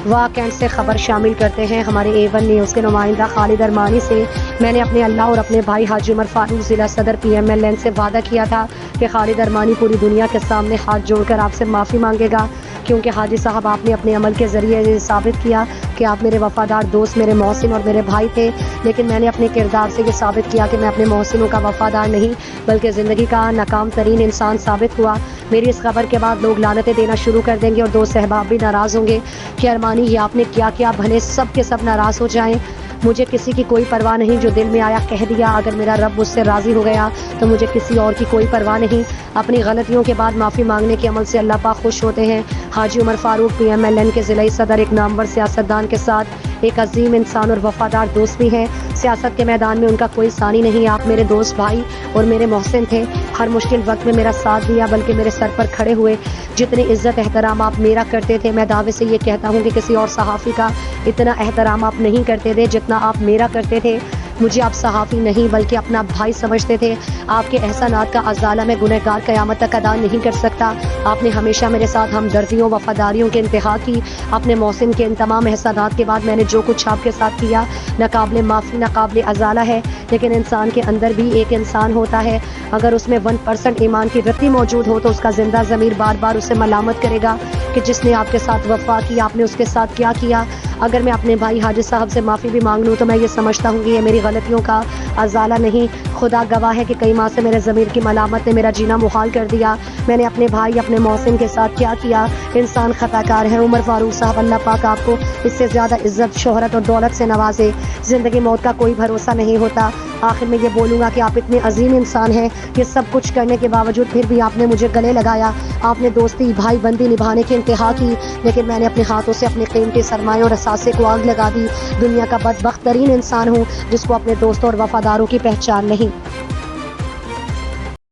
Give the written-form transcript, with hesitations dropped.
Kent سے خبر شامل کرتے ہیں ہمارے A1 نے اس کے نمائندہ خالد ارمانی سے میں نے اپنے اللہ اور اپنے بھائی حاجی عمر فاروق ضلع صدر PMLN سے وعدہ کیا تھا کہ خالد ارمانی پوری دنیا کے سامنے ہاتھ جوڑ کر آپ سے معافی مانگے گا، کیونکہ حاجی صاحب آپ نے اپنے عمل کے ذریعے یہ ثابت کیا کہ آپ میرے وفادار دوست، میرے محسن اور میرے بھائی تھے، لیکن میں نے اپنے کردار سے یہ ثابت کیا کہ میں اپنے محسنوں کا وفادار نہیں بلکہ زندگی کا ناکام ترین انسان ثابت ہوا۔ میری اس خبر کے بعد لوگ لعنتیں دینا شروع کر دیں گے اور دوست احباب بھی ناراض ہوں گے کہ ارمانی یہ آپ نے کیا کیا، بھلے سب کے سب ناراض ہو جائیں، مجھے کسی کی کوئی پرواہ نہیں، جو دل میں آیا کہہ دیا، اگر میرا رب مجھ سے راضی ہو گیا تو مجھے کسی اور کی کوئی پرواہ نہیں۔ اپنی غلطیوں کے بعد معافی مانگنے کے عمل سے اللہ پاک خوش ہوتے ہیں۔ حاجی عمر فاروق PMLN کے ضلعی صدر ایک نامور سیاستدان کے ساتھ ایک عظیم انسان اور وفادار دوست بھی ہیں۔ سیاست کے میدان میں ان کا کوئی ثانی نہیں، آپ میرے دوست، بھائی اور میرے محسن تھے، ہر مشکل وقت میں میرا ساتھ دیا، بلکہ میرے سر پر کھڑے ہوئے۔ جتنی عزت احترام آپ میرا کرتے تھے، میں دعوے سے یہ کہتا ہوں کہ کسی اور صحافی کا اتنا احترام آپ نہیں کرتے تھے جتنا آپ میرا کرتے تھے۔ مجھے آپ صحافی نہیں بلکہ اپنا بھائی سمجھتے تھے۔ آپ کے احسانات کا ازالہ میں گنہگار قیامت تک ادا نہیں کر سکتا۔ آپ نے ہمیشہ میرے ساتھ ہمدردیوں وفاداریوں کے انتہا کی۔ اپنے محسن کے ان تمام احسانات کے بعد میں نے جو کچھ آپ کے ساتھ کیا ناقابل معافی، ناقابل ازالہ ہے، لیکن انسان کے اندر بھی ایک انسان ہوتا ہے، اگر اس میں 1% ایمان کی رتی موجود ہو تو اس کا زندہ ضمیر بار بار اسے ملامت کرے گا کہ جس نے آپ کے ساتھ وفا کی آپ نے اس کے ساتھ کیا کیا۔ اگر میں اپنے بھائی حاجی صاحب سے معافی بھی مانگ لوں تو میں یہ سمجھتا ہوں کہ یہ میری غلطیوں کا ازالہ نہیں، خدا گواہ ہے کہ کئی ماہ سے میرے ضمیر کی ملامت نے میرا جینا محال کر دیا۔ میں نے اپنے بھائی اپنے محسن کے ساتھ کیا کیا، انسان خطا کار ہے۔ عمر فاروق صاحب، اللہ پاک آپ کو اس سے زیادہ عزت، شہرت اور دولت سے نوازے۔ زندگی موت کا کوئی بھروسہ نہیں ہوتا۔ آخر میں یہ بولوں گا کہ آپ اتنے عظیم انسان ہیں، یہ سب کچھ کرنے کے باوجود پھر بھی آپ نے مجھے گلے لگایا، آپ نے دوستی بھائی بندی نبھانے کی انتہا کی، لیکن میں نے اپنے ہاتھوں سے اپنے قیمتی سرمایوں اور اثاثے کو آگ لگا دی۔ دنیا کا بدبخت ترین انسان ہوں جس کو اپنے دوستوں اور وفاداروں کی پہچان نہیں۔